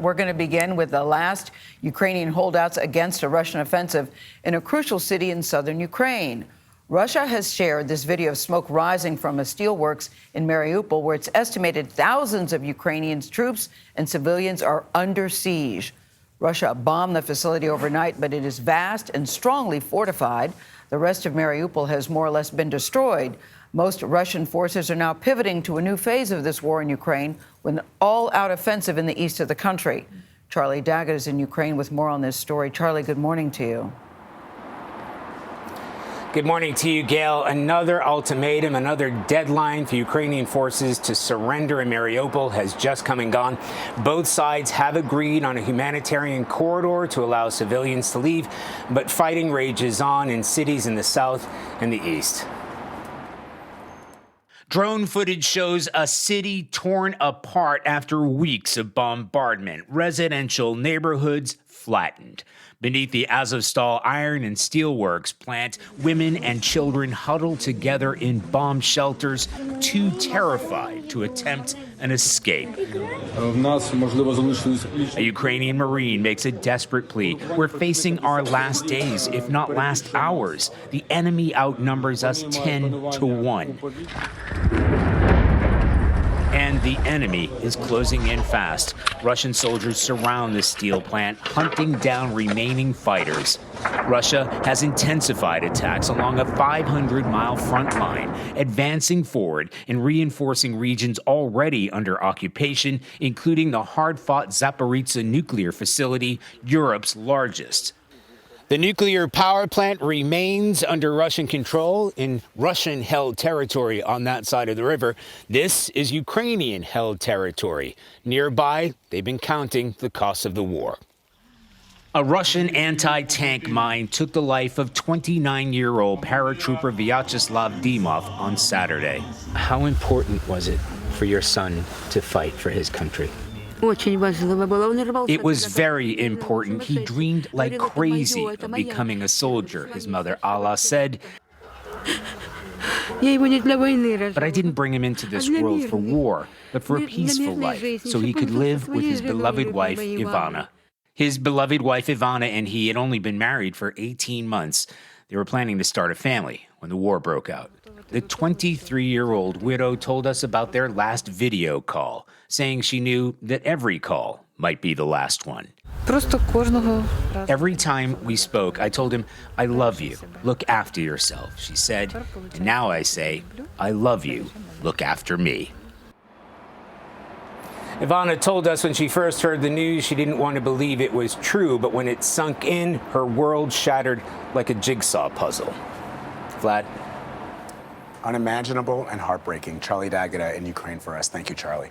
But we're going to begin with the last Ukrainian holdouts against a Russian offensive in a crucial city in southern Ukraine. Russia has shared this video of smoke rising from a steelworks in Mariupol, where it's estimated thousands of Ukrainian troops and civilians are under siege. Russia bombed the facility overnight, but it is vast and strongly fortified. The rest of Mariupol has more or less been destroyed. Most Russian forces are now pivoting to a new phase of this war in Ukraine with an all-out offensive in the east of the country. Charlie D'Agata is in Ukraine with more on this story. Charlie, good morning to you. Good morning to you, Gayle. Another ultimatum, another deadline for Ukrainian forces to surrender in Mariupol has just come and gone. Both sides have agreed on a humanitarian corridor to allow civilians to leave, but fighting rages on in cities in the south and the east. Drone footage shows a city torn apart after weeks of bombardment. Residential neighborhoods flattened. Beneath the Azovstal iron and steelworks plant, women and children huddled together in bomb shelters, too terrified to attempt an escape. A Ukrainian Marine makes a desperate plea. We're facing our last days, if not last hours. The enemy outnumbers us 10-1. And the enemy is closing in fast. Russian soldiers surround the steel plant, hunting down remaining fighters. Russia has intensified attacks along a 500-mile front line, advancing forward and reinforcing regions already under occupation, including the hard-fought Zaporizhzhia nuclear facility, Europe's largest. The nuclear power plant remains under Russian control in Russian-held territory on that side of the river. This is Ukrainian-held territory. Nearby, they've been counting the cost of the war. A Russian anti-tank mine took the life of 29-year-old paratrooper Vyacheslav Dimov on Saturday. How important was it for your son to fight for his country? It was very important. He dreamed like crazy of becoming a soldier, his mother Alla said. But I didn't bring him into this world for war, but for a peaceful life, so he could live with his beloved wife, Ivana. His beloved wife, Ivana, and he had only been married for 18 months. They were planning to start a family when the war broke out. The 23-year-old widow told us about their last video call, saying she knew that every call might be the last one. Every time we spoke, I told him, I love you, look after yourself, she said. And now I say, I love you, look after me. Ivana told us when she first heard the news, she didn't want to believe it was true, but when it sunk in, her world shattered like a jigsaw puzzle. Vlad? Unimaginable and heartbreaking. Charlie D'Agata in Ukraine for us. Thank you, Charlie.